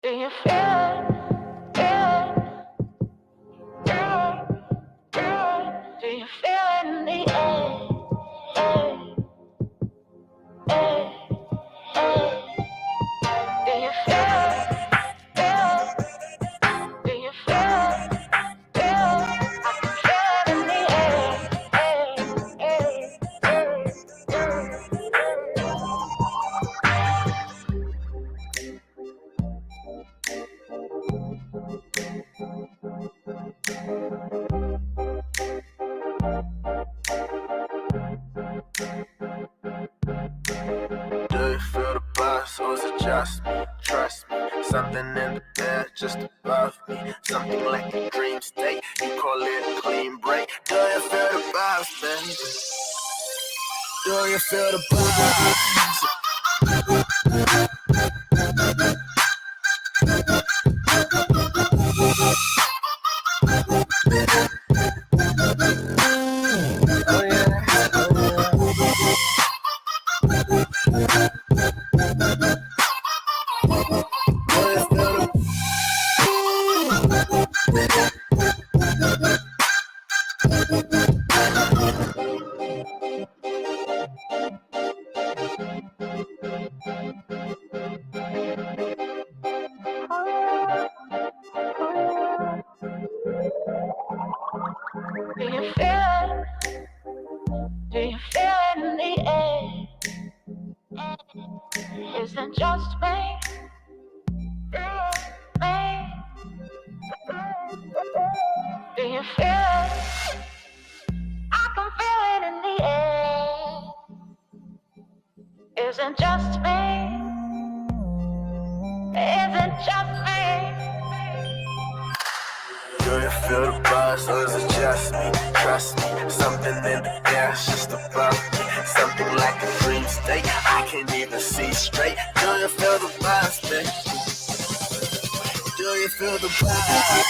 Do you feel it? Do you feel it in the air? Do you feel it? Do you feel it? I can feel it in the Do you feel the buzz or is it just me? Trust me, something in the air just above me. Something like a dream state, you call it a clean break. Do you feel the buzz, baby? Do you feel the buzz? Oh Do you feel it? Do you feel it in the air? Is it just me? Me? Do you feel it? I can feel it in the air. Is it just me? Is it just me? Do you feel the buzz or is it just me? Trust me, something in the air just above me. Something like a dream state, I can't even see straight. Do you feel the buzz, baby? Do you feel the buzz?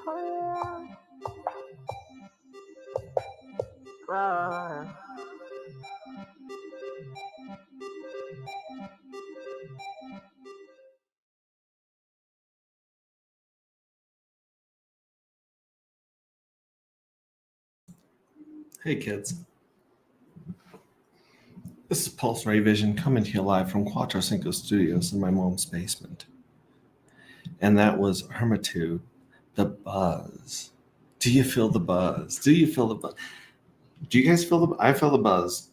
Oh yeah. Hey kids, this is Pulse Ray Vision coming to you live from Quattro Cinco Studios in my mom's basement. And that was Hermitude, The Buzz. Do you feel the buzz? Do you feel the buzz? Do you guys feel the I feel the buzz.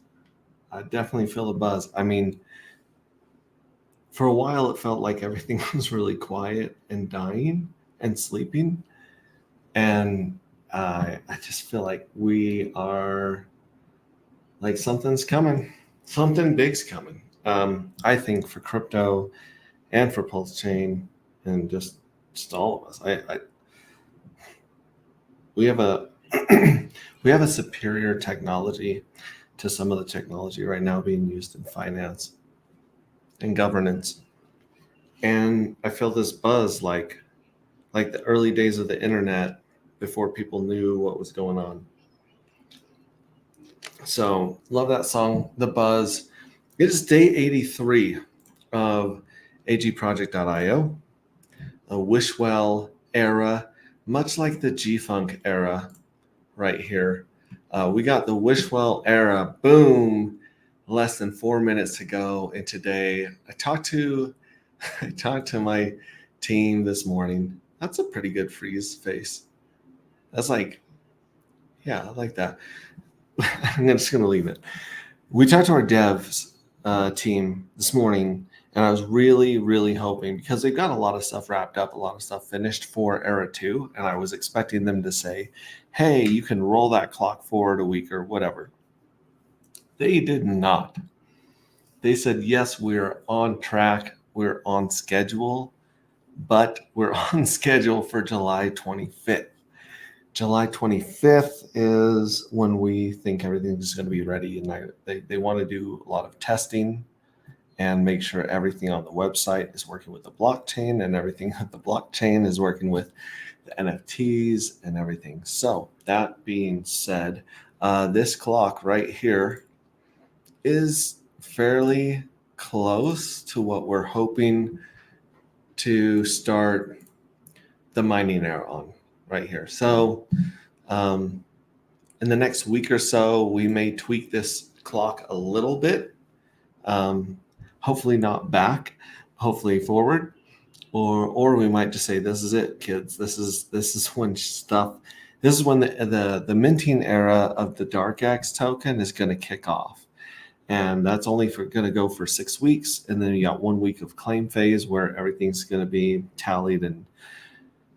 I definitely feel the buzz. I mean, for a while it felt like everything was really quiet and dying and sleeping. And I just feel like we are like something's coming. Something big's coming. I think for crypto and for Pulse Chain and just all of us. We have a we have a superior technology to some of the technology right now being used in finance and governance. And I feel this buzz like the early days of the internet before people knew what was going on. So love that song, The Buzz. It is day 83 of agproject.io, a Wishwell era, much like the G-Funk era, right here. We got the Wishwell era. Boom. Less than 4 minutes to go. And today I talked to my team this morning. That's a pretty good freeze face. That's like, yeah, I like that. I'm just going to leave it. We talked to our devs team this morning, and I was really, really hoping, because they've got a lot of stuff wrapped up, a lot of stuff finished for Era 2, and I was expecting them to say, hey, you can roll that clock forward a week or whatever. They did not. They said, yes, we're on track, we're on schedule, but we're on schedule for July 25th. July 25th is when we think everything's going to be ready, and they want to do a lot of testing and make sure everything on the website is working with the blockchain, and everything on the blockchain is working with the NFTs and everything. So that being said, this clock right here is fairly close to what we're hoping to start the mining era on right here. So in the next week or so, we may tweak this clock a little bit. Hopefully not back, hopefully forward, or we might just say, this is it, kids. This is when the minting era of the DarkX token is going to kick off. And that's only going to go for 6 weeks. And then you got 1 week of claim phase where everything's going to be tallied and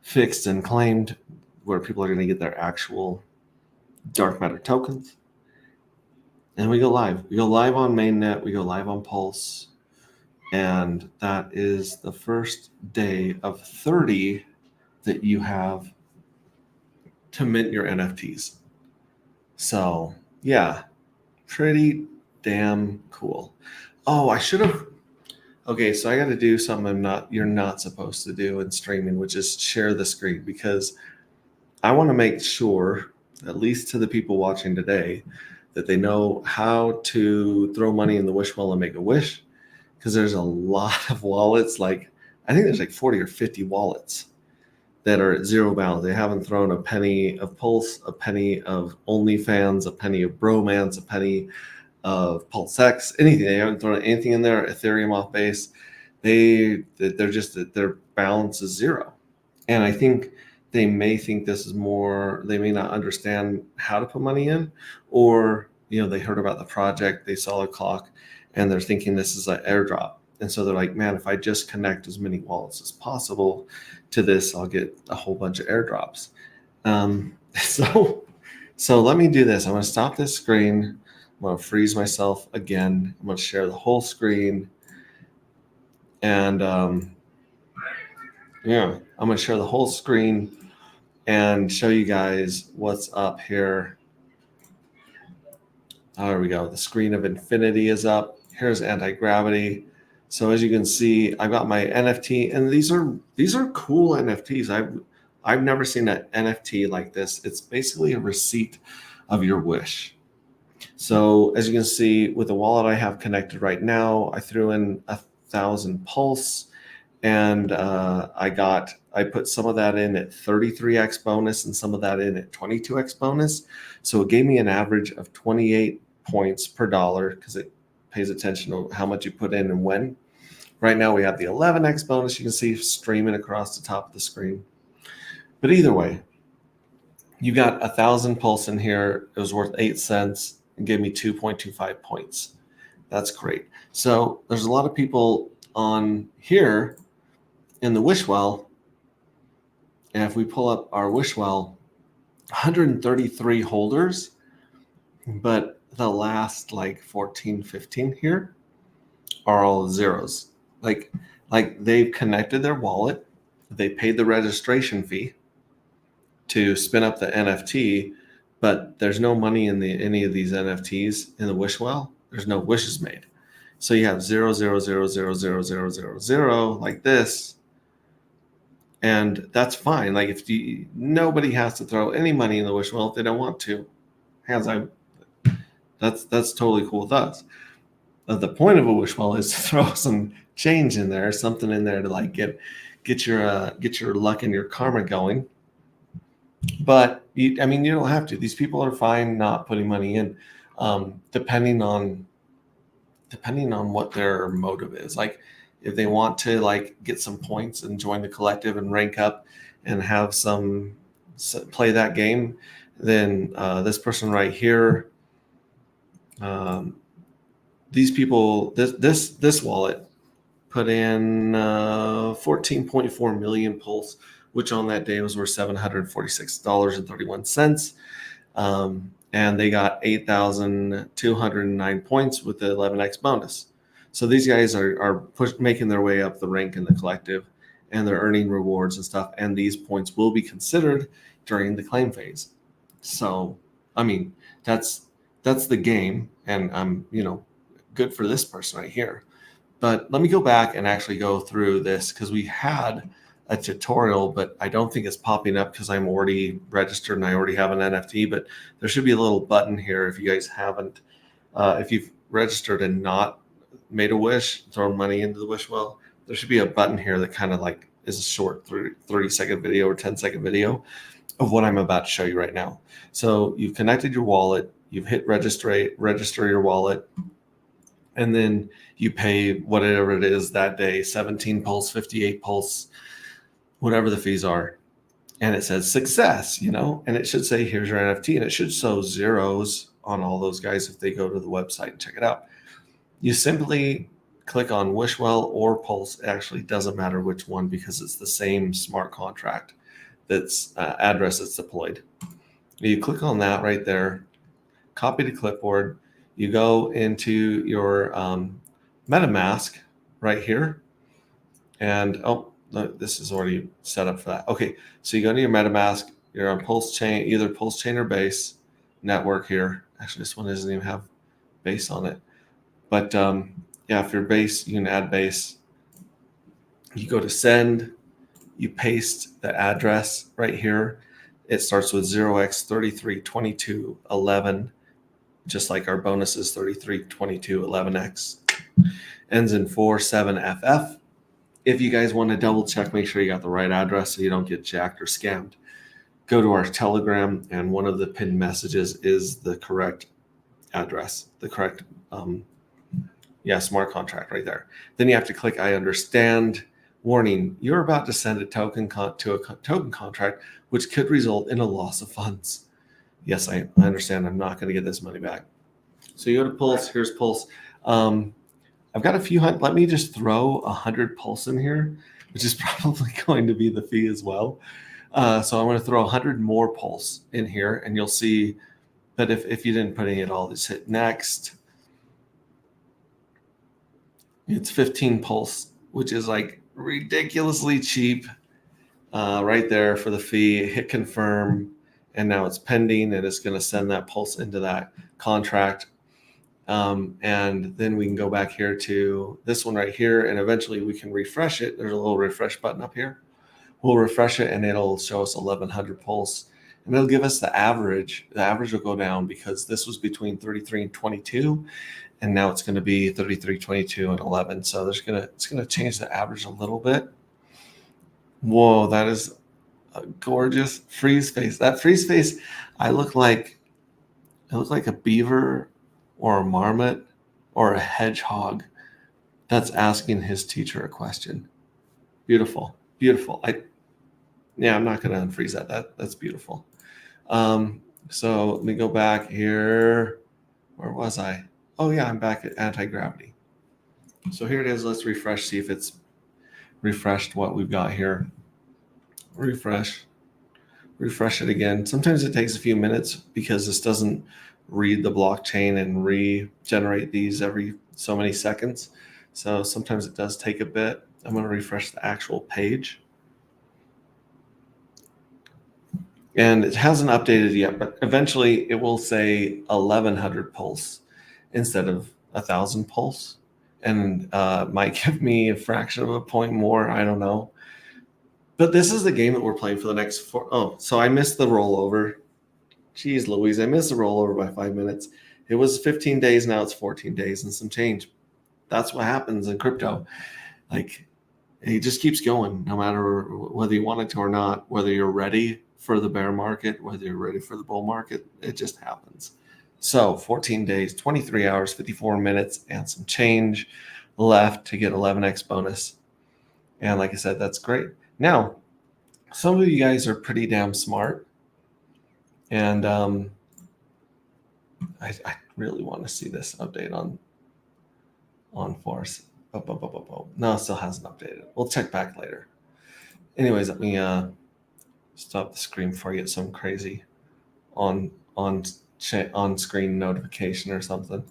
fixed and claimed, where people are going to get their actual dark matter tokens. And we go live. We go live on mainnet. We go live on Pulse. And that is the first day of 30 that you have to mint your NFTs. So yeah, pretty damn cool. Oh, I should have. Okay, so I got to do something you're not supposed to do in streaming, which is share the screen, because I want to make sure, at least to the people watching today, that they know how to throw money in the Wishwell and make a wish, because there's a lot of wallets. Like, I think there's like 40 or 50 wallets that are at zero balance. They haven't thrown a penny of Pulse, a penny of OnlyFans, a penny of Bromance, a penny of PulseX, anything. They haven't thrown anything in there. Ethereum off base. Their balance is zero. And I think they may think this is more, they may not understand how to put money in, or, they heard about the project, they saw the clock, and they're thinking this is an airdrop. And so they're like, man, if I just connect as many wallets as possible to this, I'll get a whole bunch of airdrops. So let me do this. I'm going to stop this screen. I'm going to freeze myself again. I'm going to share the whole screen. And I'm going to share the whole screen and show you guys what's up here. Oh, there we go. The screen of infinity is up. Here's anti-gravity. So as you can see, I've got my NFT, and these are cool NFTs. I've never seen an NFT like this. It's basically a receipt of your wish. So as you can see, with the wallet I have connected right now, I threw in 1,000 Pulse, and I put some of that in at 33x bonus and some of that in at 22x bonus. So it gave me an average of 28 points per dollar, because it pays attention to how much you put in and when. Right now we have the 11x bonus, you can see streaming across the top of the screen. But either way, you got 1,000 Pulse in here. It was worth 8 cents and gave me 2.25 points. That's great. So there's a lot of people on here in the Wishwell. And if we pull up our Wishwell, 133 holders, but the last like 14, 15 here are all zeros. Like they've connected their wallet, they paid the registration fee to spin up the NFT, but there's no money in any of these NFTs in the Wishwell. There's no wishes made. So you have 0, 0, 0, 0, 0, 0, 0, 0 like this. And that's fine. Like nobody has to throw any money in the Wishwell if they don't want to. That's totally cool with us. The point of a Wishwell is to throw some change in there, something in there to like get your luck and your karma going. But you don't have to. These people are fine not putting money in, depending on what their motive is. Like if they want to like get some points and join the collective and rank up and have some play that game, then this person right here, these people, this wallet put in 14.4 million pulse, which on that day was worth $746.31. And they got 8,209 points with the 11x bonus. So these guys are making their way up the rank in the collective, and they're earning rewards and stuff. And these points will be considered during the claim phase. So, I mean, that's the game, and I'm good for this person right here. But let me go back and actually go through this, because we had a tutorial, but I don't think it's popping up because I'm already registered and I already have an NFT. But there should be a little button here if you guys haven't, if you've registered and not made a wish, thrown money into the wish well, there should be a button here that kind of like is a short 30-second video or 10-second video of what I'm about to show you right now. So you've connected your wallet, you've hit register your wallet, and then you pay whatever it is that day, 17 pulse, 58 pulse, whatever the fees are. And it says success, and it should say, here's your NFT. And it should show zeros on all those guys if they go to the website and check it out. You simply click on Wishwell or Pulse. It actually doesn't matter which one, because it's the same smart contract that's address that's deployed. You click on that right there, copy to clipboard. You go into your MetaMask right here, and this is already set up for that. Okay, so you go to your MetaMask, you're on Pulse Chain, either Pulse Chain or Base network here. Actually, this one doesn't even have Base on it. But yeah, if you're Base, you can add Base. You go to send, you paste the address right here. It starts with 0x332211, just like our bonus is 332211x. Ends in 47FF. If you guys want to double check, make sure you got the right address so you don't get jacked or scammed. Go to our Telegram, and one of the pinned messages is the correct address, the correct smart contract right there. Then you have to click I understand. Warning, you're about to send a token to a token contract, which could result in a loss of funds. Yes, I understand. I'm not going to get this money back. So you go to Pulse. Here's Pulse. I've got a few hundred. Let me just throw 100 Pulse in here, which is probably going to be the fee as well. So I'm going to throw 100 more Pulse in here, and you'll see that if you didn't put any at all, just hit next. It's 15 Pulse, which is like ridiculously cheap right there for the fee. Hit confirm, and now it's pending, and it's going to send that Pulse into that contract. And then we can go back here to this one right here, and eventually we can refresh it. There's a little refresh button up here. We'll refresh it, and it'll show us 1100 Pulse, and it'll give us the average. The average will go down because this was between 33 and 22, and now it's going to be 33, 22, and 11. So it's going to change the average a little bit. Whoa, that is a gorgeous freeze face. That freeze face, I look like a beaver or a marmot or a hedgehog that's asking his teacher a question. Beautiful, beautiful. I'm not going to unfreeze that. That's beautiful. So let me go back here. Where was I? Oh yeah, I'm back at anti-gravity. So here it is. Let's refresh, see if it's refreshed what we've got here. Refresh it again. Sometimes it takes a few minutes because this doesn't read the blockchain and regenerate these every so many seconds. So sometimes it does take a bit. I'm going to refresh the actual page. And it hasn't updated yet, but eventually it will say 1100 Pulse instead of 1000 Pulse. And might give me a fraction of a point more. I don't know. But this is the game that we're playing for the next 4. Oh, so I missed the rollover. Jeez Louise, I missed the rollover by 5 minutes. It was 15 days, now it's 14 days and some change. That's what happens in crypto. Like, it just keeps going no matter whether you want it to or not, whether you're ready for the bear market, whether you're ready for the bull market. It just happens. So 14 days, 23 hours, 54 minutes, and some change left to get 11x bonus. And like I said, that's great. Now, some of you guys are pretty damn smart. And I really want to see this update on Force. No, it still hasn't updated. We'll check back later. Anyways, let me stop the screen before I get some crazy on screen notification or something.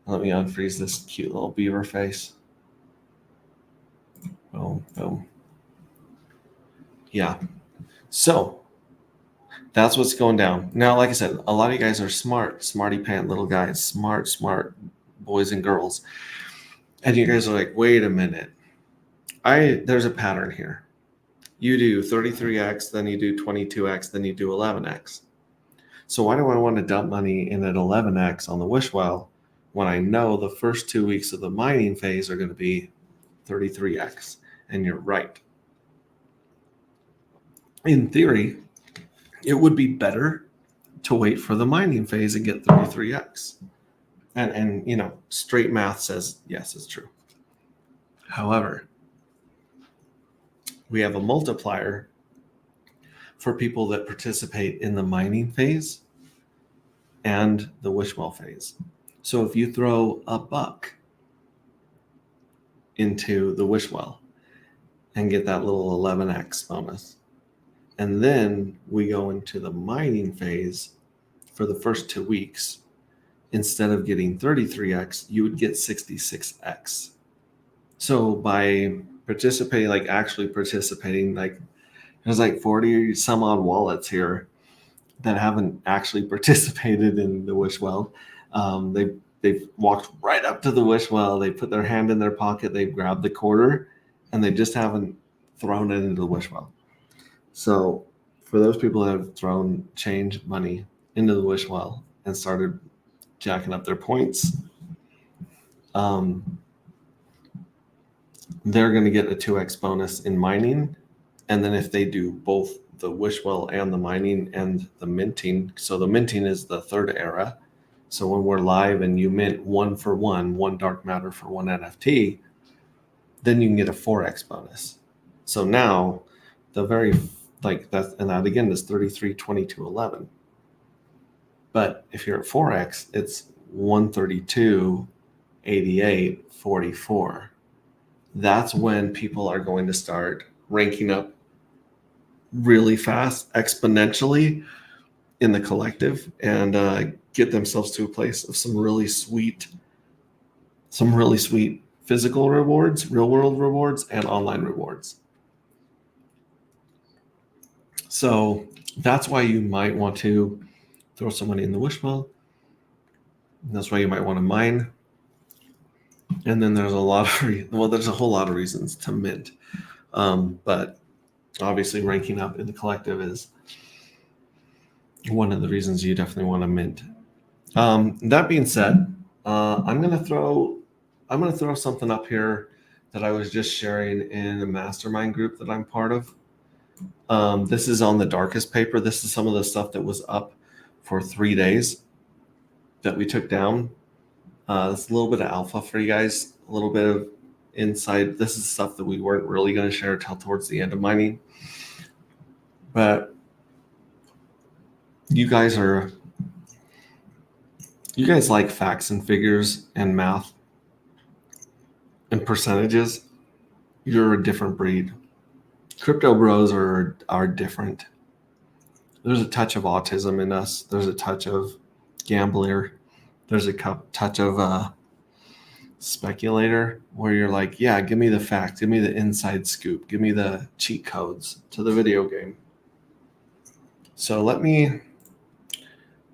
Let me unfreeze this cute little beaver face. Boom, boom. Yeah. So that's what's going down. Now, like I said, a lot of you guys are smart, smarty pant little guys, smart boys and girls. And you guys are like, wait a minute. There's a pattern here. You do 33x, then you do 22x, then you do 11x. So why do I want to dump money in at 11x on the Wishwell when I know the first 2 weeks of the mining phase are going to be 33x? And you're right. In theory, it would be better to wait for the mining phase and get 33x. And you know, straight math says, yes, it's true. However, we have a multiplier for people that participate in the mining phase and the Wishwell phase. So if you throw $1 into the Wishwell and get that little 11x bonus, and then we go into the mining phase for the first 2 weeks, instead of getting 33x, you would get 66x. So by participating, like actually participating, like there's like 40 some odd wallets here that haven't actually participated in the Wishwell. They've walked right up to the Wishwell, they put their hand in their pocket, they've grabbed the quarter, and they just haven't thrown it into the Wishwell. So for those people that have thrown change money into the Wishwell and started jacking up their points, they're going to get a 2x bonus in mining. And then if they do both the Wishwell and the mining and the minting, so the minting is the third era. So when we're live and you mint 1-for-1, one dark matter for one NFT, then you can get a 4x bonus. So now the very, like that, and that again is 33, 22, 11. But if you're at 4x, it's 132, 88, 44. That's when people are going to start ranking up really fast, exponentially in the collective, and get themselves to a place of some really sweet physical rewards, real world rewards, and online rewards. So that's why you might want to throw some money in the Wishwell. That's why you might want to mine. And then there's there's a whole lot of reasons to mint. But obviously ranking up in the collective is one of the reasons you definitely want to mint. That being said, I'm gonna throw something up here that I was just sharing in a mastermind group that I'm part of. This is on the darkest paper. This is some of the stuff that was up for 3 days that we took down. It's a little bit of alpha for you guys, a little bit of insight. This is stuff that we weren't really going to share until towards the end of mining. But you guys like facts and figures and math and percentages. You're a different breed. Crypto bros are different. There's a touch of autism in us. There's a touch of gambler. There's a touch of speculator, where you're like, yeah, give me the facts, give me the inside scoop, give me the cheat codes to the video game. So let me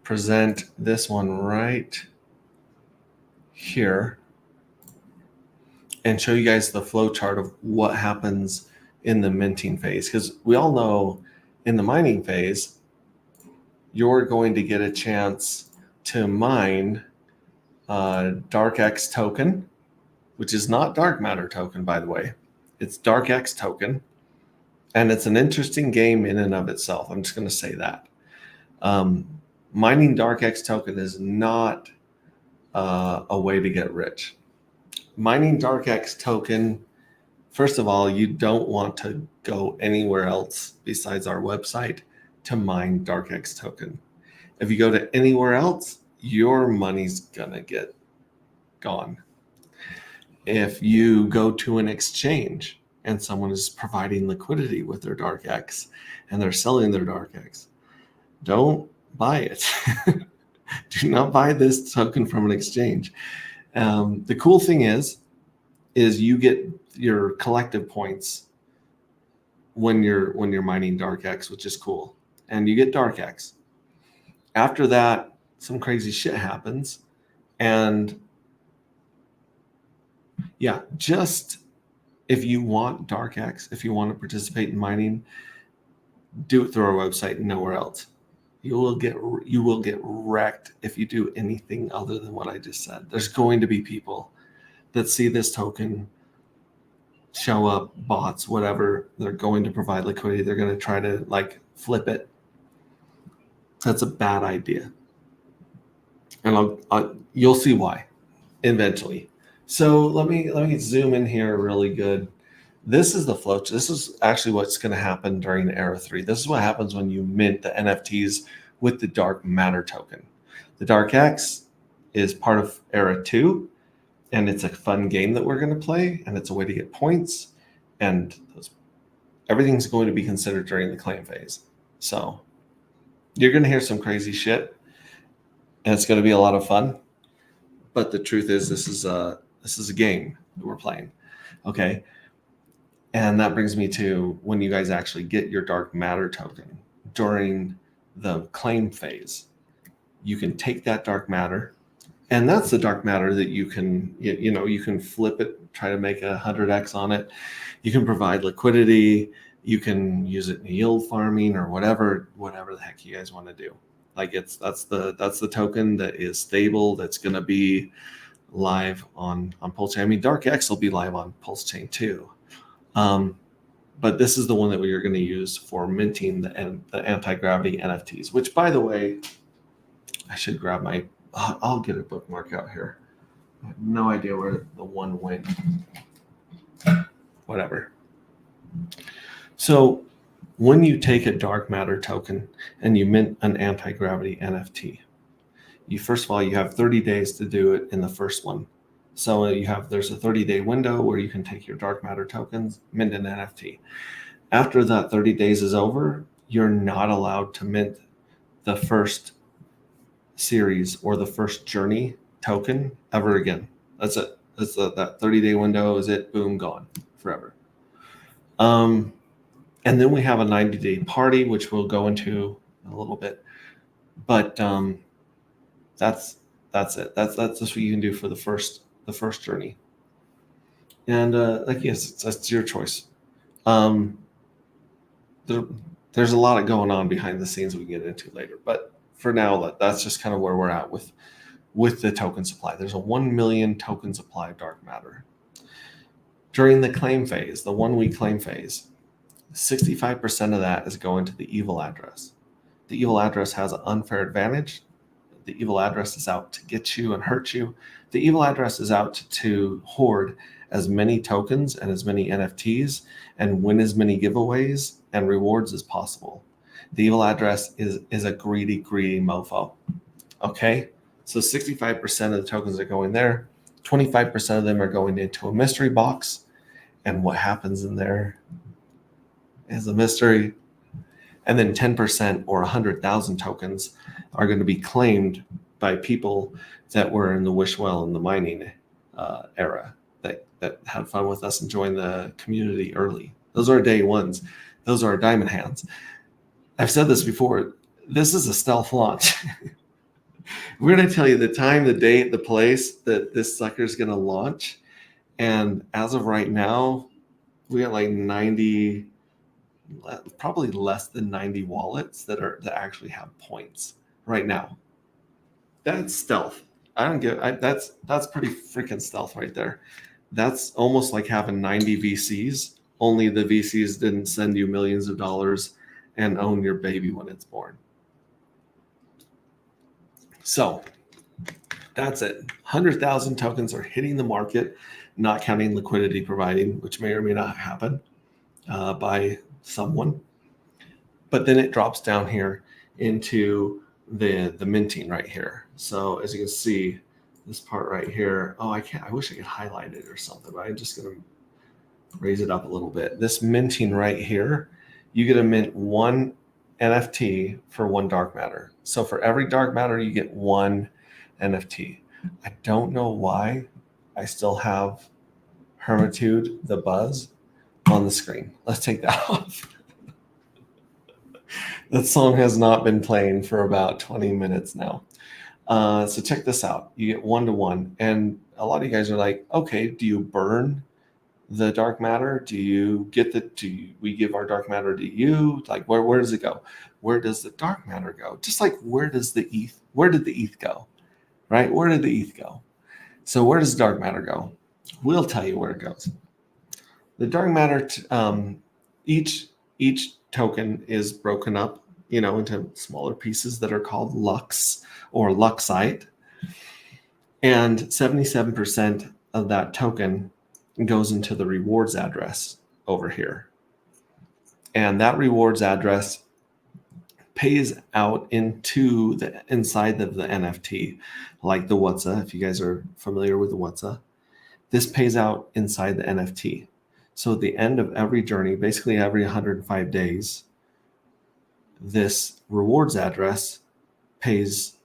present this one right here and show you guys the flow chart of what happens in the minting phase. Because we all know in the mining phase, you're going to get a chance to mine DarkX token, which is not dark matter token, by the way. It's DarkX token. And it's an interesting game in and of itself. I'm just going to say that. Mining DarkX token is not a way to get rich. Mining DarkX token, first of all, you don't want to go anywhere else besides our website to mine DarkX token. If you go to anywhere else, your money's gonna get gone. If you go to an exchange and someone is providing liquidity with their DarkX and they're selling their DarkX, don't buy it. Do not buy this token from an exchange. The cool thing is you get your collective points when you're mining DarkX, which is cool, and you get DarkX. After that, some crazy shit happens, and yeah, just if you want DarkX, if you want to participate in mining, do it through our website and nowhere else. You will get wrecked if you do anything other than what I just said. There's going to be people that see this token show up, bots, whatever. They're going to provide liquidity. They're going to try to like flip it. That's a bad idea, and you'll see why eventually. So let me zoom in here really good. This is the flow. This is actually what's going to happen during Era 3. This is what happens when you mint the NFTs with the Dark Matter token. The DarkX is part of Era 2, and it's a fun game that we're going to play, and it's a way to get points, and everything's going to be considered during the claim phase. So you're going to hear some crazy shit, and it's going to be a lot of fun. But the truth is, this is a game that we're playing. Okay. And that brings me to when you guys actually get your Dark Matter token during the claim phase. You can take that Dark Matter, and that's the Dark Matter that you can, you can flip it, try to make 100x on it. You can provide liquidity. You can use it in yield farming or whatever the heck you guys want to do. Like that's the token that is stable. That's going to be live on Pulse Chain. I mean, DarkX will be live on Pulse Chain too. But this is the one that we are going to use for minting the anti-gravity NFTs, which, by the way, I should grab I'll get a bookmark out here. I have no idea where the one went. Whatever. So when you take a Dark Matter token and you mint an anti-gravity NFT, first of all, you have 30 days to do it in the first one. So there's a 30-day window where you can take your Dark Matter tokens, mint an NFT. After that 30 days is over, you're not allowed to mint the first series or the first journey token ever again. That's it. That 30-day window is it. Boom, gone forever. And then we have a 90-day party, which we'll go into a little bit. But that's it. That's just what you can do for the first journey. And yes, that's your choice. There's a lot going on behind the scenes we can get into later, but for now, that's just kind of where we're at with the token supply. There's a 1 million token supply of Dark Matter. During the claim phase, the 1 week claim phase, 65% of that is going to the evil address. The evil address has an unfair advantage. The evil address is out to get you and hurt you. The evil address is out to hoard as many tokens and as many NFTs and win as many giveaways and rewards as possible. The evil address is a greedy mofo. Okay? So 65% of the tokens are going there. 25% of them are going into a mystery box. And what happens in there is a mystery. And then 10% or 100,000 tokens are going to be claimed by people that were in the wish well in the mining era that had fun with us and joined the community early. Those are day ones. Those are diamond hands. I've said this before. This is a stealth launch. We're going to tell you the time, the date, the place that this sucker is going to launch. And as of right now, we got like 90, probably less than 90 wallets that actually have points right now. That's stealth. That's pretty freaking stealth right there. That's almost like having 90 VCs Only the VCs didn't send you millions of dollars and own your baby when it's born. So that's it. 100,000 tokens are hitting the market, not counting liquidity providing, which may or may not happen by someone. But then it drops down here into the minting right here. So as you can see, this part right here, oh, I wish I could highlight it or something, but I'm just going to raise it up a little bit. This minting right here, you get to mint one NFT for one dark matter. So for every dark matter, you get one NFT. I don't know why I still have Hermitude, the Buzz, on the screen. Let's take that off. That song has not been playing for about 20 minutes now. So check this out. You get 1-to-1. And a lot of you guys are like, okay, do you burn the dark matter? Do you get we give our dark matter to you? Like, where does it go? Where does the dark matter go? Just like where did the ETH go? Right? Where did the ETH go? So where does dark matter go? We'll tell you where it goes. The dark matter, each token is broken up, into smaller pieces that are called Lux or Luxite. And 77% of that token goes into the rewards address over here. And that rewards address pays out into the inside of the NFT, like the WOTSA, if you guys are familiar with the WOTSA. This pays out inside the NFT. So at the end of every journey, basically every 105 days, this rewards address takes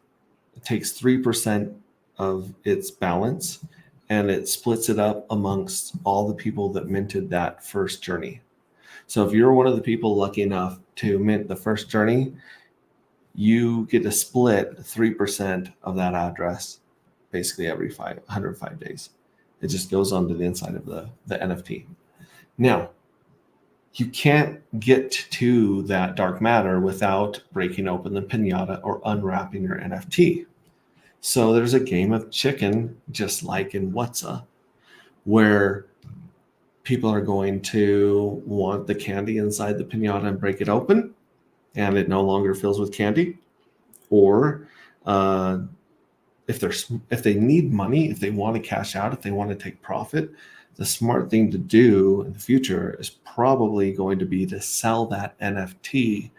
3% of its balance and it splits it up amongst all the people that minted that first journey. So if you're one of the people lucky enough to mint the first journey, you get to split 3% of that address basically every 105 days. It just goes onto the inside of the NFT. Now, you can't get to that dark matter without breaking open the pinata or unwrapping your NFT. So there's a game of chicken, just like in WOTSA, where people are going to want the candy inside the pinata and break it open, and it no longer fills with candy. Or if they need money, if they want to cash out, if they want to take profit, the smart thing to do in the future is probably going to be to sell that NFT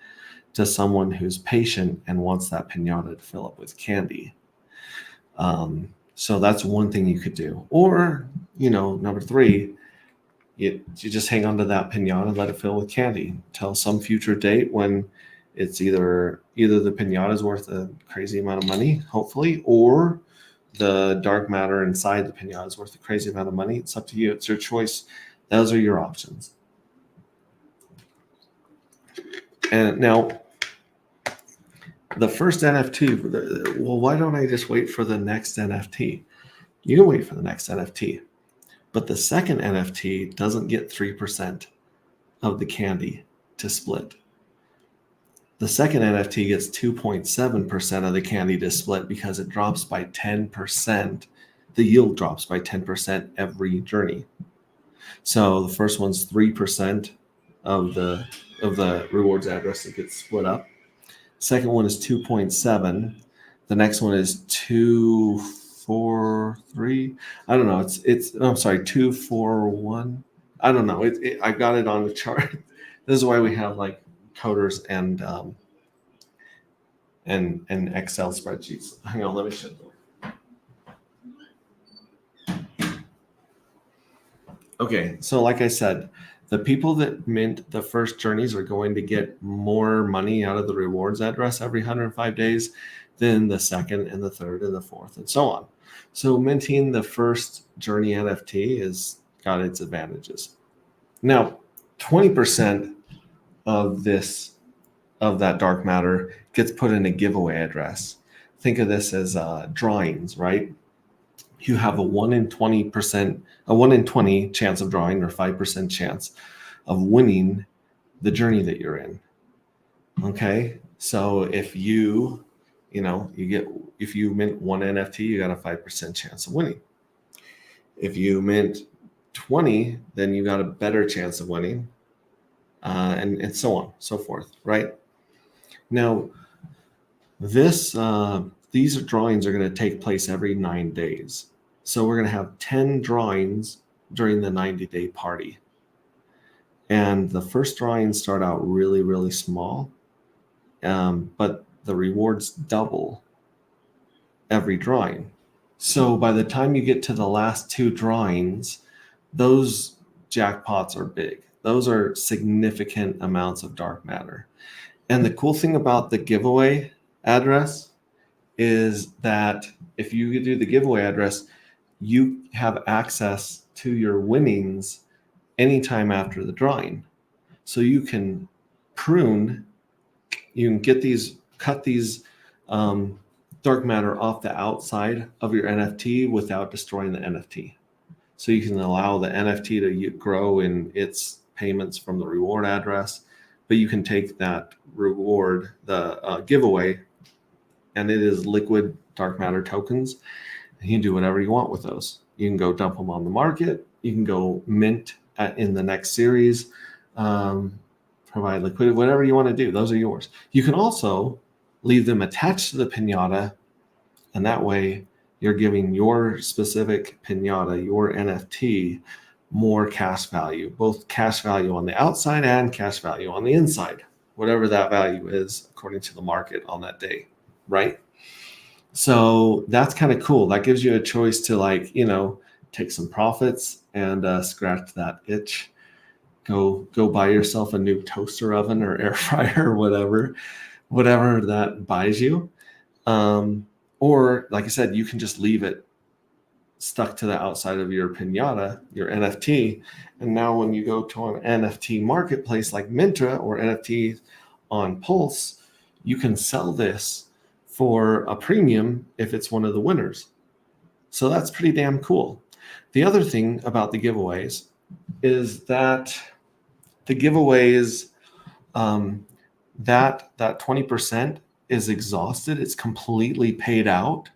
to someone who's patient and wants that pinata to fill up with candy. So that's one thing you could do. Or, number 3, you just hang on to that pinata and let it fill with candy till some future date when it's either the pinata is worth a crazy amount of money, hopefully, or the dark matter inside the pinata is worth a crazy amount of money. It's up to you. It's your choice. Those are your options. And now, the first NFT, well, why don't I just wait for the next NFT? You can wait for the next NFT. But the second NFT doesn't get 3% of the candy to split. The second NFT gets 2.7% of the candy to split because it drops by 10%. The yield drops by 10% every journey. So the first one's 3% of the rewards address that gets split up. Second one is 2.7. The next one is 243. I don't know. I'm sorry, 241. I don't know. I got it on the chart. This is why we have like coders and Excel spreadsheets. Hang on, let me show you. Okay, so like I said, the people that mint the first journeys are going to get more money out of the rewards address every 105 days than the second and the third and the fourth and so on. So minting the first journey NFT has got its advantages. Now, 20% of that dark matter gets put in a giveaway address. Think of this as drawings, right? You have a 1 in 20 chance of drawing or 5% chance of winning the journey that you're in. Okay, so if you mint one NFT, you got a 5% chance of winning. If you mint 20, then you got a better chance of winning, and so on, so forth, right? Now, these drawings are going to take place every 9 days. So we're going to have 10 drawings during the 90-day party. And the first drawings start out really, really small, but the rewards double every drawing. So by the time you get to the last 2 drawings, those jackpots are big. Those are significant amounts of dark matter. And the cool thing about the giveaway address is that if you do the giveaway address, you have access to your winnings anytime after the drawing. So you can prune, you can cut these dark matter off the outside of your NFT without destroying the NFT. So you can allow the NFT to grow in its payments from the reward address, but you can take that reward, the giveaway, and it is liquid dark matter tokens. And you can do whatever you want with those. You can go dump them on the market. You can go mint in the next series, provide liquidity, whatever you want to do. Those are yours. You can also leave them attached to the pinata, and that way you're giving your specific pinata, your NFT, more cash value, both cash value on the outside and cash value on the inside, whatever that value is according to the market on that day, right? So that's kind of cool. That gives you a choice to take some profits and scratch that itch. Go buy yourself a new toaster oven or air fryer or whatever that buys you. Or like I said, you can just leave it stuck to the outside of your pinata, your NFT. And now when you go to an NFT marketplace like Mintra or NFT on Pulse, you can sell this for a premium if it's one of the winners. So that's pretty damn cool. The other thing about the giveaways is that the giveaways, that 20% is exhausted. It's completely paid out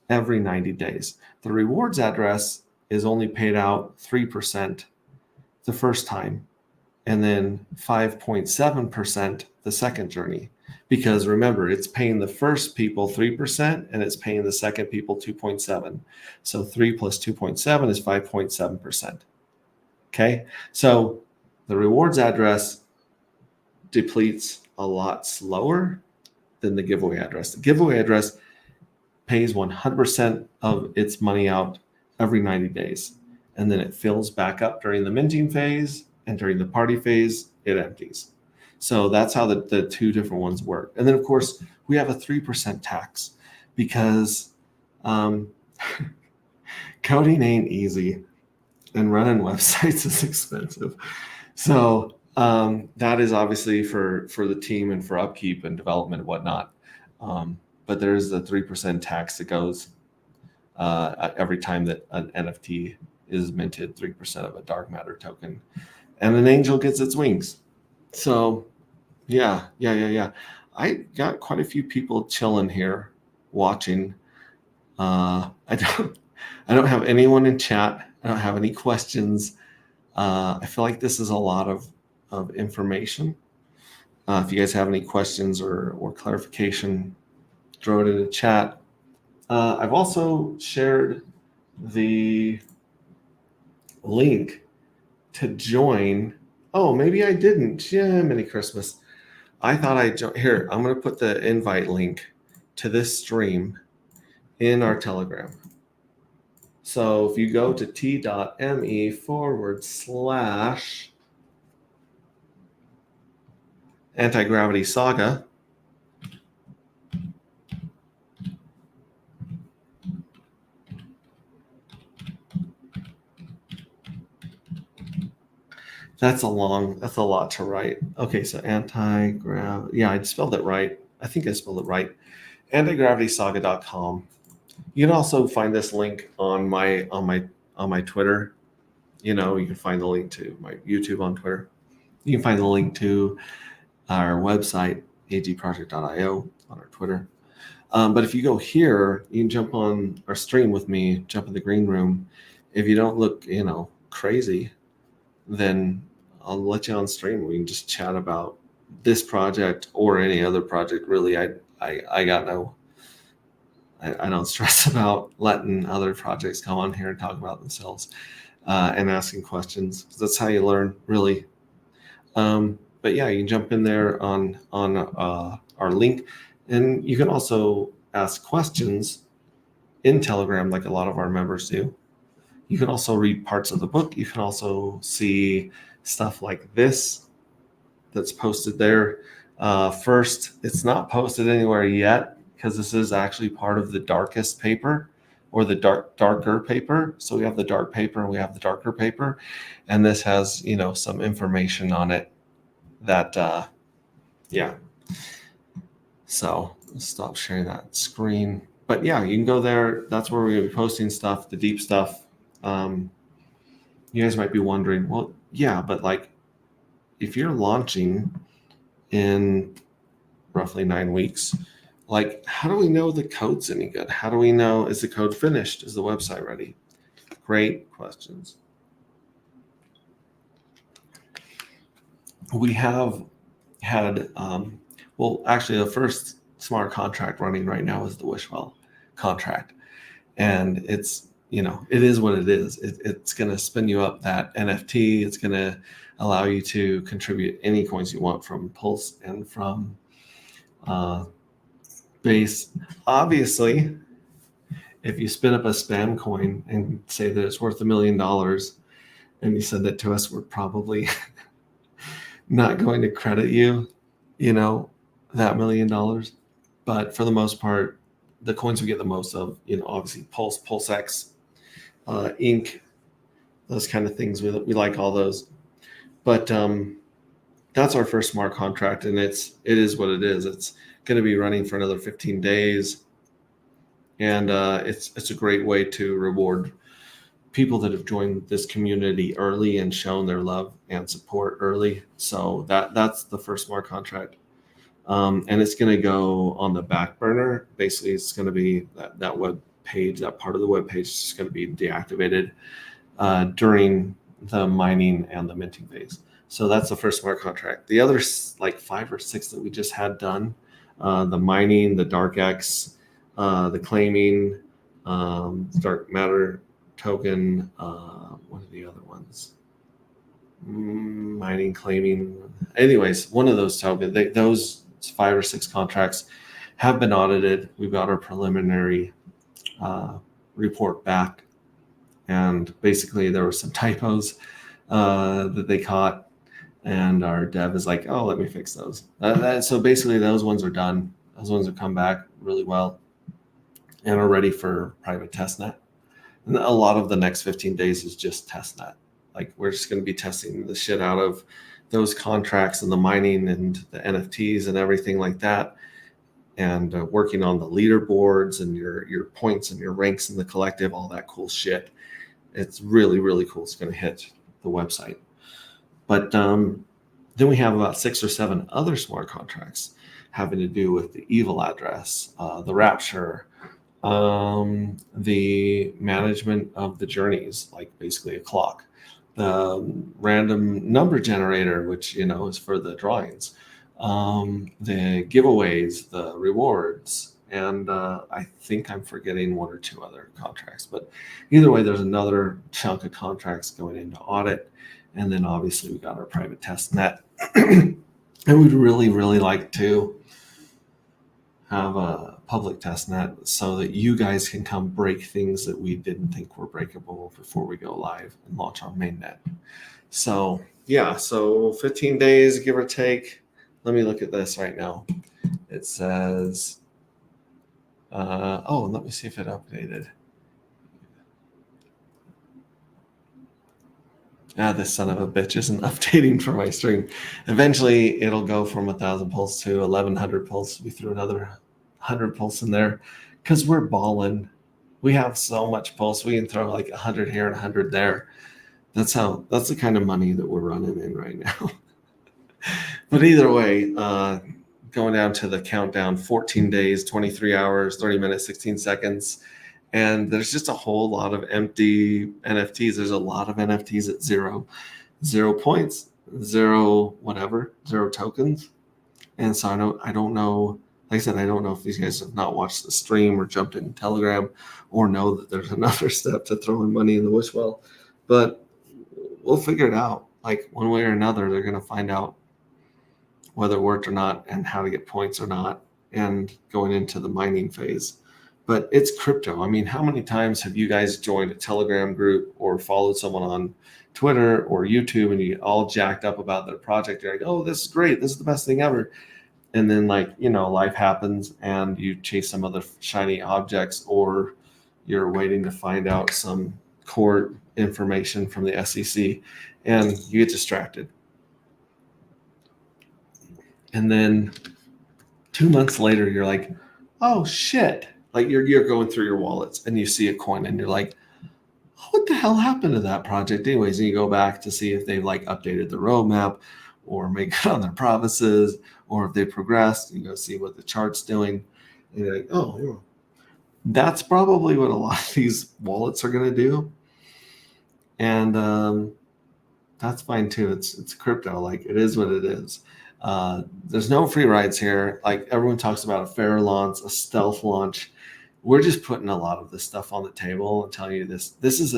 every 90 days. The rewards address is only paid out 3% the first time, and then 5.7% the second journey. Because remember, it's paying the first people 3% and it's paying the second people 2.7. So 3 plus 2.7 is 5.7%. Okay, so the rewards address depletes a lot slower than the giveaway address. The giveaway address pays 100% of its money out every 90 days. And then it fills back up during the minting phase, and during the party phase, it empties. So that's how the 2 different ones work. And then, of course, we have a 3% tax because coding ain't easy and running websites is expensive. So that is obviously for the team and for upkeep and development and whatnot. But there's the 3% tax that goes every time that an NFT is minted, 3% of a dark matter token. And an angel gets its wings. So yeah. I got quite a few people chilling here watching. I don't have anyone in chat. I don't have any questions. I feel like this is a lot of information. If you guys have any questions or clarification, throw it in the chat. I've also shared the link to join. Oh, maybe I didn't. Yeah, Merry Christmas. I thought I joined. Here, I'm going to put the invite link to this stream in our Telegram. So if you go to t.me/Anti-Gravity Saga, that's a lot to write. Okay, so anti-gravity. Yeah, I spelled it right. I think I spelled it right. Antigravitysaga.com. You can also find this link on my Twitter. You can find the link to my YouTube on Twitter. You can find the link to our website, agproject.io, on our Twitter. But if you go here, you can jump on our stream with me, jump in the green room. If you don't look, crazy, then I'll let you on stream. We can just chat about this project or any other project. Really, I got no. I don't stress about letting other projects come on here and talk about themselves and asking questions. That's how you learn, really. But yeah, you can jump in there on our link, and you can also ask questions in Telegram, like a lot of our members do. You can also read parts of the book. You can also see stuff like this that's posted there. First, it's not posted anywhere yet because this is actually part of the darkest paper or the darker paper. So we have the dark paper and we have the darker paper, and this has, you know, some information on it that yeah. So let's stop sharing that screen. But yeah, you can go there. That's where we're gonna be posting stuff, the deep stuff. You guys might be wondering, well, yeah, but like if you're launching in roughly 9 weeks, like how do we know the code's any good? How do we know, is the code finished? Is the website ready? Great questions. We have had, well, actually the first smart contract running right now is the Wishwell contract. And it's, you know, it is what it is. It's going to spin you up that NFT. It's going to allow you to contribute any coins you want from Pulse and from Base. Obviously, if you spin up a spam coin and say that it's worth $1 million and you send it to us, we're probably not going to credit you, you know, that $1 million. But for the most part, the coins we get the most of, you know, obviously Pulse, PulseX, Inc., those kind of things. We like all those. But that's our first smart contract, and it is what it is. It's going to be running for another 15 days, and it's a great way to reward people that have joined this community early and shown their love and support early. So that's the first smart contract. And it's going to go on the back burner. Basically, it's going to be that web page, that part of the web page is going to be deactivated during the mining and the minting phase. So that's the first smart contract. The other like 5 or 6 that we just had done, the mining, the DarkX, the claiming, dark matter token, what are the other ones? Mining, claiming. Anyways, one of those tokens, those 5 or 6 contracts have been audited. We've got our preliminary report back, and basically there were some typos that they caught, and our dev is like, oh, let me fix those. So basically those ones are done. Those ones have come back really well and are ready for private testnet. And a lot of the next 15 days is just testnet. Like we're just going to be testing the shit out of those contracts and the mining and the NFTs and everything like that, and working on the leaderboards and your points and your ranks in the collective, all that cool shit. It's really, really cool. It's going to hit the website. But then we have about 6 or 7 other smart contracts having to do with the evil address, the rapture, the management of the journeys, like basically a clock, the random number generator, which, you know, is for the drawings, the giveaways, the rewards, and I think I'm forgetting 1 or 2 other contracts. But either way, there's another chunk of contracts going into audit. And then obviously we got our private test net. And we'd really, really like to have a public test net so that you guys can come break things that we didn't think were breakable before we go live and launch our main net. So yeah, so 15 days, give or take. Let me look at this right now. It says, oh, let me see if it updated. This son of a bitch isn't updating for my stream. Eventually, it'll go from 1,000 pulse to 1,100 pulse. We threw another 100 pulse in there because we're balling. We have so much pulse. We can throw like 100 here and 100 there. That's the kind of money that we're running in right now. But either way, going down to the countdown, 14 days, 23 hours, 30 minutes, 16 seconds. And there's just a whole lot of empty NFTs. There's a lot of NFTs at zero points, zero tokens. And so I don't know. Like I said, I don't know if these guys have not watched the stream or jumped in Telegram or know that there's another step to throwing money in the wish well. But we'll figure it out. Like one way or another, they're going to find out whether it worked or not and how to get points or not and going into the mining phase. But it's crypto. I mean, how many times have you guys joined a Telegram group or followed someone on Twitter or YouTube and you get all jacked up about their project? You're like, oh, this is great. This is the best thing ever. And then, like, you know, life happens and you chase some other shiny objects, or you're waiting to find out some court information from the SEC and you get distracted. And then 2 months later, you're like, oh, shit. Like you're going through your wallets and you see a coin and you're like, what the hell happened to that project anyways? And you go back to see if they've like updated the roadmap or make it on their promises, or if they progressed. You go see what the chart's doing. And you're like, oh, yeah. That's probably what a lot of these wallets are going to do. And that's fine too. It's crypto. Like, it is what it is. There's no free rides here. Like, everyone talks about a fair launch, a stealth launch. We're just putting a lot of this stuff on the table and telling you this. This is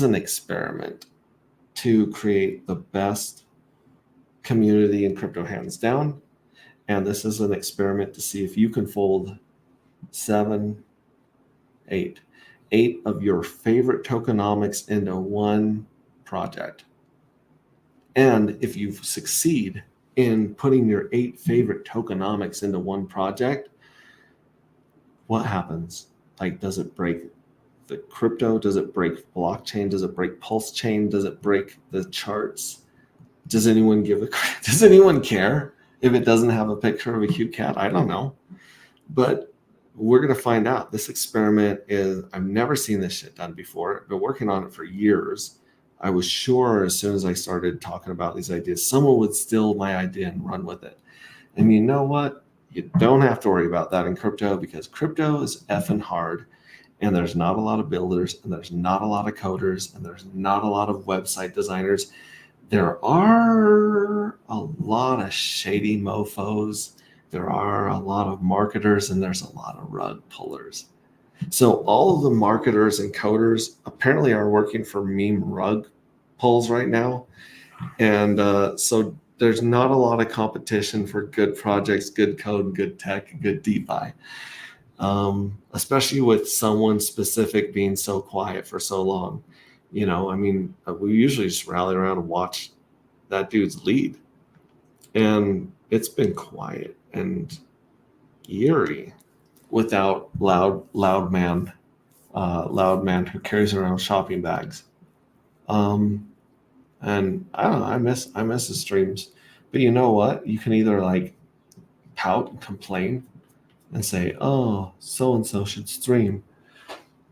an experiment to create the best community in crypto, hands down. And this is an experiment to see if you can fold 8 of your favorite tokenomics into one project. And if you succeed in putting your 8 favorite tokenomics into one project, what happens? Like, does it break the crypto? Does it break blockchain? Does it break Pulse Chain? Does it break the charts? Does anyone does anyone care if it doesn't have a picture of a cute cat? I don't know. But we're going to find out. This experiment I've never seen this shit done before. I've been working on it for years. I was sure as soon as I started talking about these ideas, someone would steal my idea and run with it. And you know what? You don't have to worry about that in crypto, because crypto is effing hard. And there's not a lot of builders, and there's not a lot of coders, and there's not a lot of website designers. There are a lot of shady mofos. There are a lot of marketers, and there's a lot of rug pullers. So all of the marketers and coders apparently are working for meme rug pulls right now. And so there's not a lot of competition for good projects, good code, good tech, good DeFi. Especially with someone specific being so quiet for so long. You know, I mean, we usually just rally around and watch that dude's lead. And it's been quiet and eerie without loud man who carries around shopping bags. And I don't know, I miss the streams. But you know what? You can either like pout and complain and say, oh, so-and-so should stream.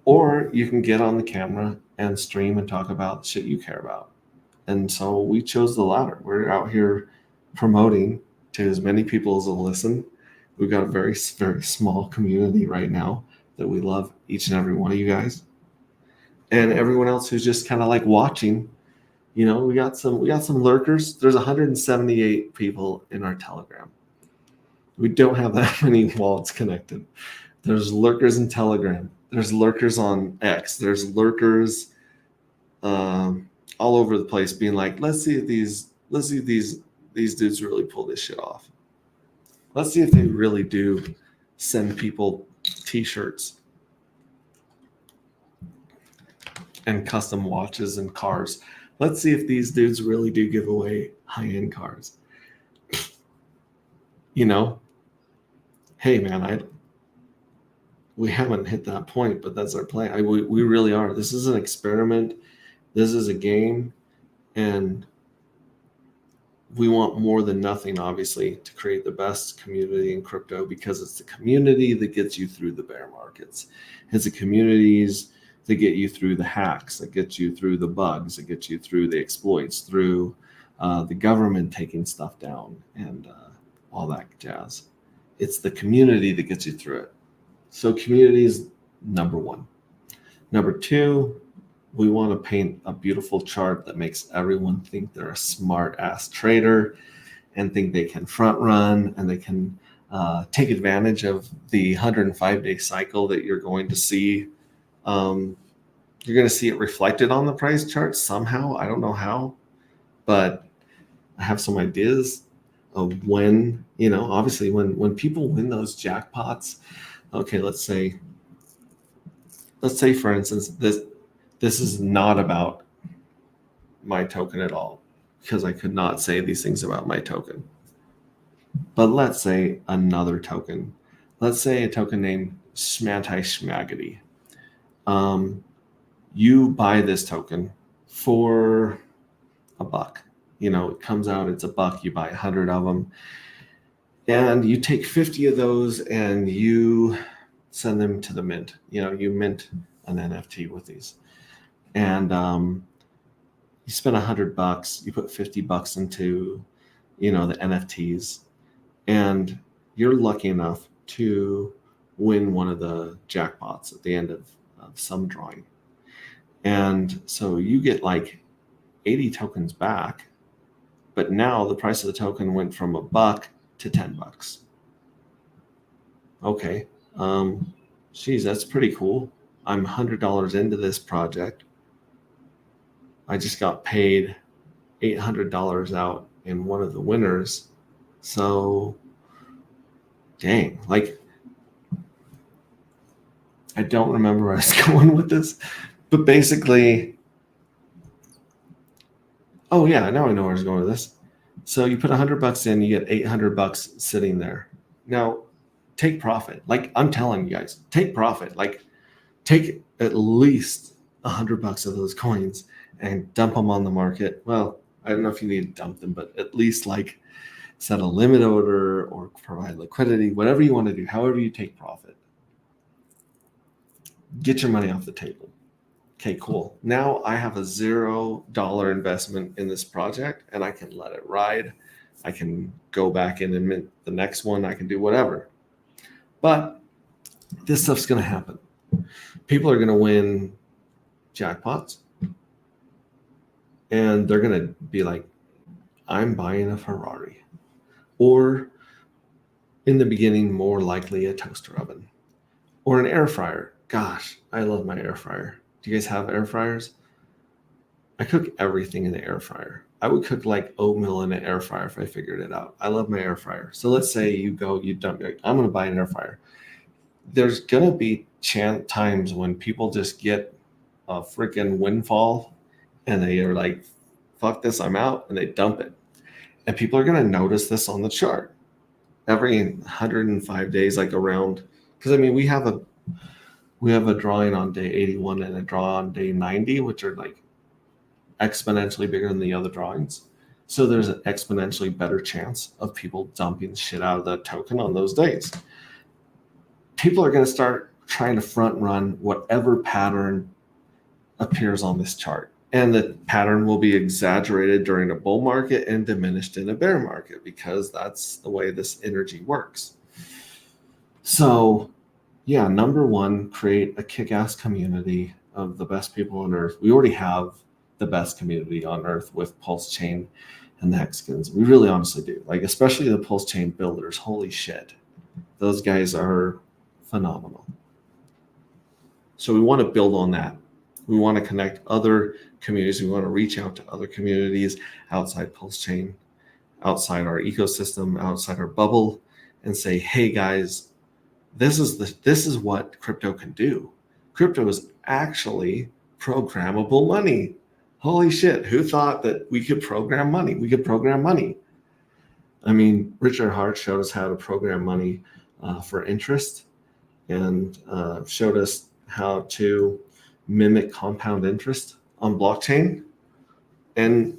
Or you can get on the camera and stream and talk about the shit you care about. And so we chose the latter. We're out here promoting to as many people as will listen. We've got a very, very small community right now that we love each and every one of you guys. And everyone else who's just kind of like watching. You know, we got some lurkers. There's 178 people in our Telegram. We don't have that many wallets connected. There's lurkers in Telegram. There's lurkers on X. There's lurkers all over the place, being like, let's see if these dudes really pull this shit off. Let's see if they really do send people T-shirts and custom watches and cars. Let's see if these dudes really do give away high-end cars. You know, hey man, we haven't hit that point, but that's our plan. We really are. This is an experiment. This is a game, and we want more than nothing, obviously, to create the best community in crypto, because it's the community that gets you through the bear markets. It's the communities that get you through the hacks, that get you through the bugs, that get you through the exploits, through the government taking stuff down and all that jazz. It's the community that gets you through it. So community is number one. Number two, we want to paint a beautiful chart that makes everyone think they're a smart ass trader and think they can front run and they can take advantage of the 105-day cycle that you're going to see. You're going to see it reflected on the price chart somehow. I don't know how, but I have some ideas of when, obviously when people win those jackpots. Okay, let's say for instance, this is not about my token at all, because I could not say these things about my token. But let's say another token. Let's say a token named Smantai Schmagity. You buy this token for $1. It comes out, it's $1. You buy 100 of them. And you take 50 of those and you send them to the mint. You mint an NFT with these. And you spend $100, you put $50 into, the NFTs, and you're lucky enough to win one of the jackpots at the end of some drawing. And so you get like 80 tokens back, but now the price of the token went from $1 to $10. Okay. Geez, that's pretty cool. I'm $100 into this project. I just got paid $800 out in one of the winners. So, dang, I don't remember where I was going with this, but basically, oh yeah, now I know where I was going with this. So you put $100 in, you get $800 sitting there. Now, take profit. I'm telling you guys, take profit. Take at least $100 of those coins and dump them on the market. Well, I don't know if you need to dump them, but at least set a limit order or provide liquidity, whatever you want to do, however you take profit. Get your money off the table. Okay, cool. Now I have a $0 investment in this project and I can let it ride. I can go back in and mint the next one. I can do whatever. But this stuff's going to happen. People are going to win jackpots and they're going to be like, I'm buying a Ferrari. Or in the beginning, more likely a toaster oven or an air fryer. Gosh, I love my air fryer. Do you guys have air fryers? I cook everything in the air fryer. I would cook oatmeal in an air fryer if I figured it out. I love my air fryer. So let's say you dump, I'm going to buy an air fryer. There's going to be times when people just get a freaking windfall and they are like, fuck this, I'm out, and they dump it. And people are going to notice this on the chart every 105 days, around, because we have a drawing on day 81 and a draw on day 90, which are exponentially bigger than the other drawings. So there's an exponentially better chance of people dumping shit out of the token on those days. People are going to start trying to front run whatever pattern appears on this chart. And the pattern will be exaggerated during a bull market and diminished in a bear market, because that's the way this energy works. So yeah, number one, create a kick-ass community of the best people on earth. We already have the best community on earth with Pulse Chain and the Hexagons. We really honestly do. Especially the Pulse Chain builders. Holy shit. Those guys are phenomenal. So we want to build on that. We want to connect other communities. We want to reach out to other communities outside Pulse Chain, outside our ecosystem, outside our bubble, and say, hey guys, this is what crypto can do. Crypto is actually programmable money. Holy shit, who thought that we could program money? We could program money. Richard Hart showed us how to program money for interest, and showed us how to mimic compound interest on blockchain. And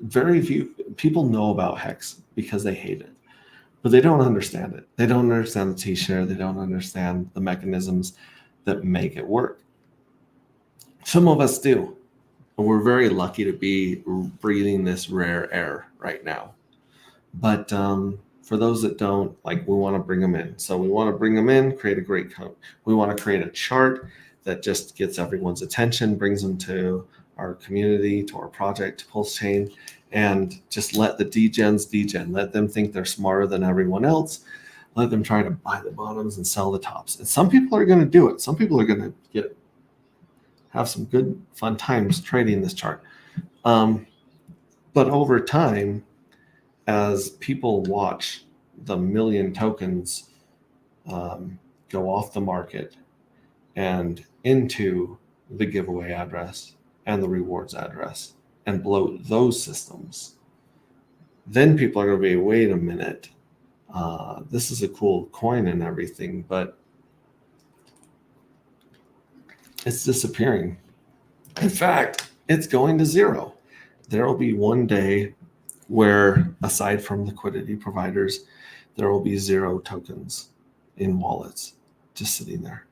very few people know about Hex because they hate it. But they don't understand it. They don't understand the T-share. They don't understand the mechanisms that make it work. Some of us do. And we're very lucky to be breathing this rare air right now. But For those that don't, like, we want to bring them in. So we want to bring them in, create a great we want to create a chart that just gets everyone's attention, brings them to our community, to our project, to Pulse Chain, and just let the degens degen. Let them think they're smarter than everyone else. Let them try to buy the bottoms and sell the tops. And some people are going to do it. Some people are going to have some good fun times trading this chart. But over time, as people watch the million tokens go off the market and into the giveaway address and the rewards address and blow those systems, then people are going to be, wait a minute, this is a cool coin and everything, but it's disappearing. In fact, it's going to zero. There will be one day where, aside from liquidity providers, there will be 0 tokens in wallets just sitting there.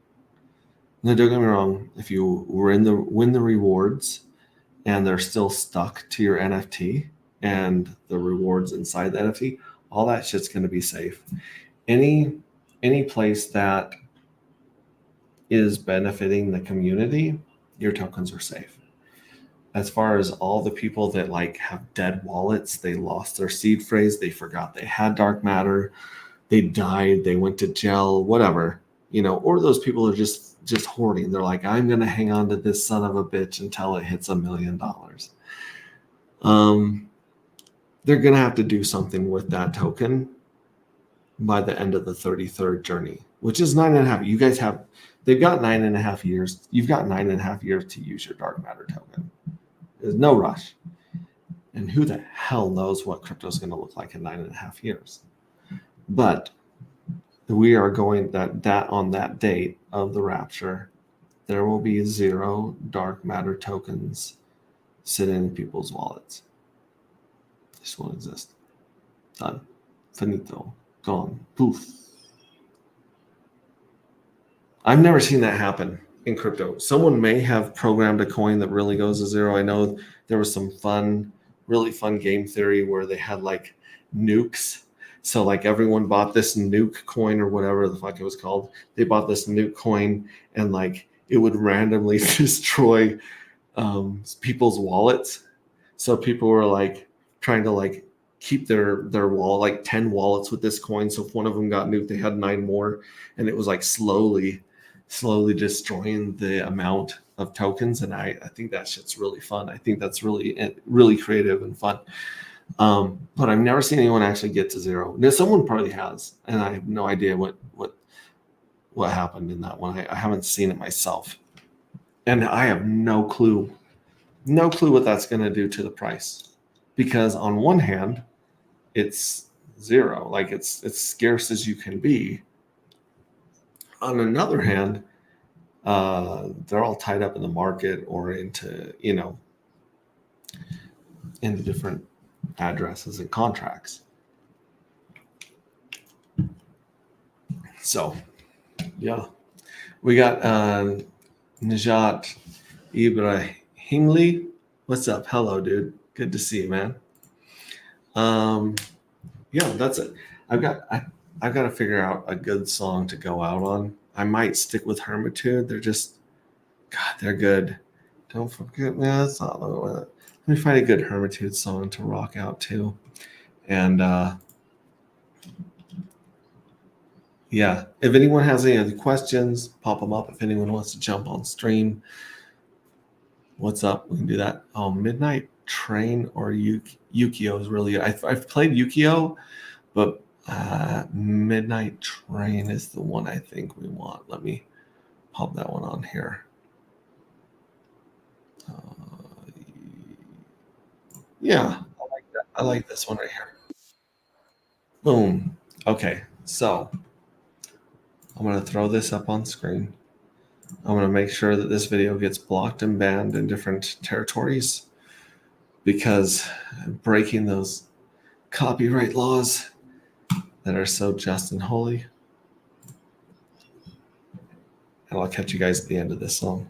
Now, don't get me wrong, if you win the rewards and they're still stuck to your NFT and the rewards inside the NFT, all that shit's going to be safe. Any place that is benefiting the community, your tokens are safe. As far as all the people that like have dead wallets, they lost their seed phrase, they forgot they had dark matter, they died, they went to jail, whatever, or those people are just hoarding. They're like, I'm going to hang on to this son of a bitch until it hits $1 million. They're going to have to do something with that token by the end of the 33rd journey, which is 9.5. They've got 9.5 years. You've got 9.5 years to use your dark matter token. There's no rush. And who the hell knows what crypto is going to look like in 9.5 years? But we are going that on that date of the rapture, there will be 0 dark matter tokens sitting in people's wallets. This won't exist. Done. Finito. Gone. Poof. I've never seen that happen in crypto. Someone may have programmed a coin that really goes to 0. I know there was some really fun game theory where they had like nukes. So like everyone bought this nuke coin or whatever the fuck it was called. They bought this nuke coin and like it would randomly destroy people's wallets. So people were like trying to like keep their wallet, like 10 wallets with this coin. So if one of them got nuked, they had 9 more, and it was like slowly destroying the amount of tokens. And I think that shit's really fun. I think that's really creative and fun. But I've never seen anyone actually get to 0. Now, someone probably has, and I have no idea what happened in that one. I haven't seen it myself, and I have no clue what that's going to do to the price, because on one hand, it's 0, like it's scarce as you can be. On another hand, they're all tied up in the market or into different addresses and contracts. So, yeah, we got Najat Ibrahimli. What's up? Hello, dude. Good to see you, man. Yeah, that's it. I've got to figure out a good song to go out on. I might stick with Hermitude. They're good. Don't forget, man. That's not. Let me find a good Hermitude song to rock out to, and yeah. If anyone has any other questions, pop them up. If anyone wants to jump on stream, what's up? We can do that. Oh, Midnight Train or Yukio is really good. I've played Yukio, but Midnight Train is the one I think we want. Let me pop that one on here. Yeah, I like that. I like this one right here. Boom. Okay, so I'm going to throw this up on screen. I'm going to make sure that this video gets blocked and banned in different territories, because breaking those copyright laws that are so just and holy. And I'll catch you guys at the end of this song.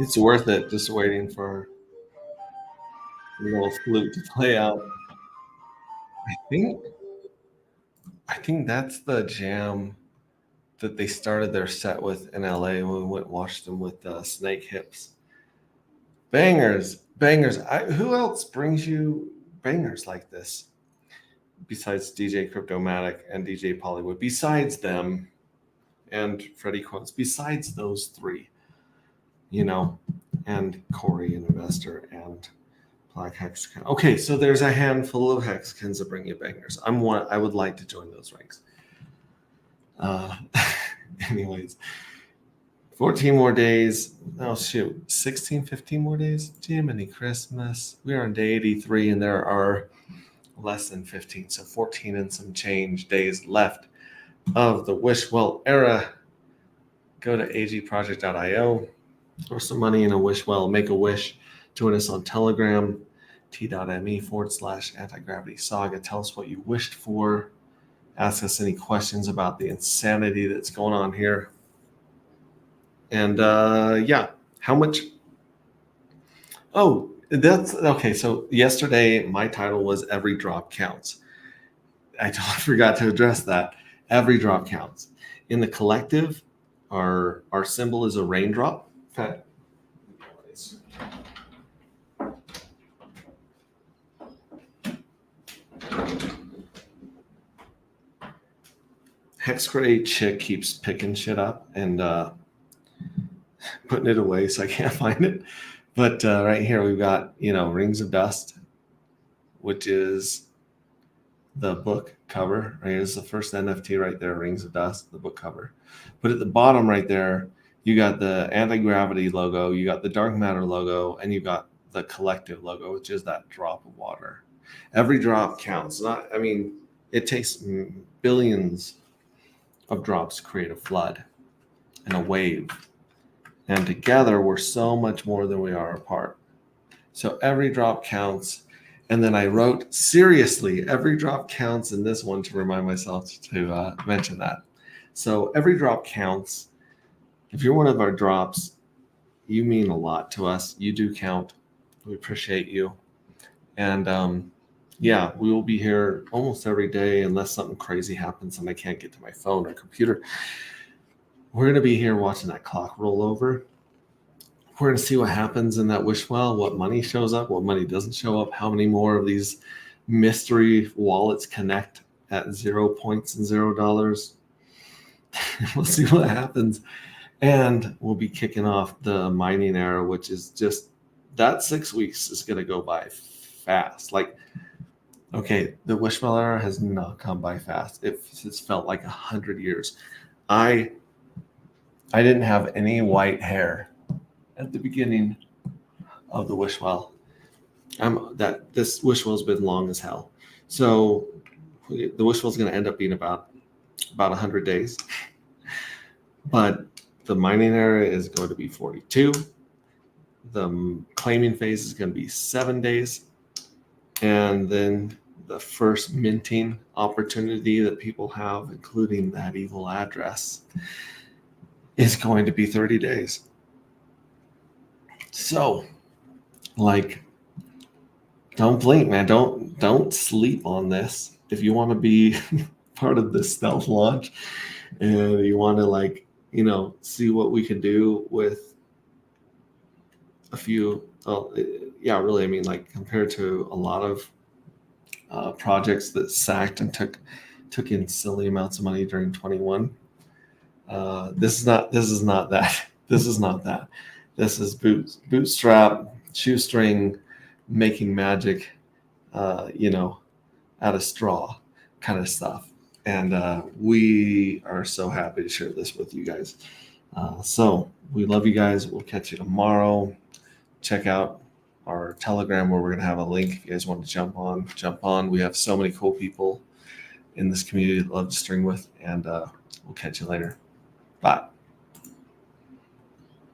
It's worth it just waiting for the little flute to play out. I think I think that's the jam that they started their set with in LA when we went and watched them with Snake Hips. Bangers, bangers. Who else brings you bangers like this besides DJ Cryptomatic and DJ Pollywood? Besides them and Freddie Quotes, besides those three, you know, and Corey and Investor and Black Hexagon. Okay, so there's a handful of hexagons that bring you bangers. I would like to join those ranks. Anyways, 14 more days. Oh, shoot. 16, 15 more days. Jiminy Christmas. We are on day 83, and there are less than 15. So 14 and some change days left of the Wish Well era. Go to agproject.io. Throw some money in a Wish Well. Make a wish. Join us on Telegram. t.me/anti-gravity saga. Tell us what you wished for. Ask us any questions about the insanity that's going on here. And yeah, how much? Oh, that's okay. So yesterday, my title was Every Drop Counts. I totally forgot to address that. Every drop counts. In the collective, our symbol is a raindrop. Okay. Hexcray chick keeps picking shit up and putting it away, so I can't find it. But right here we've got, Rings of Dust, which is the book cover. Right, here's the first NFT right there, Rings of Dust, the book cover. But at the bottom right there, you got the anti-gravity logo, you got the dark matter logo, and you got the collective logo, which is that drop of water. Every drop counts. It takes billions of drops to create a flood and a wave. And together, we're so much more than we are apart. So every drop counts. And then I wrote, seriously, every drop counts in this one to remind myself to mention that. So every drop counts. If you're one of our drops, you mean a lot to us. You do count. We appreciate you. And yeah, we will be here almost every day unless something crazy happens and I can't get to my phone or computer. We're going to be here watching that clock roll over. We're going to see what happens in that wish well, what money shows up, what money doesn't show up, how many more of these mystery wallets connect at 0 points and $0. We'll see what happens. And we'll be kicking off the mining era, which is just that 6 weeks is going to go by fast. Like, okay, the Wishbone era has not come by fast. It's felt like 100 years. I didn't have any white hair at the beginning of the Wishwell. This Wishwell's been long as hell. So the Wishwell's going to end up being about 100 days. But the mining era is going to be 42. The claiming phase is going to be 7 days. And then the first minting opportunity that people have, including that evil address, is going to be 30 days. So, like, don't blink, man. Don't sleep on this. If you want to be part of this stealth launch and you want to, like, see what we can do with a few, really, I mean, like, compared to a lot of projects that sacked and took in silly amounts of money during 21. This is not that. This is not that. This is bootstrap, shoestring, making magic, out of straw kind of stuff. And we are so happy to share this with you guys. So we love you guys. We'll catch you tomorrow. Check out our Telegram where we're going to have a link if you guys want to jump on. We have so many cool people in this community that love to string with, and we'll catch you later. Bye.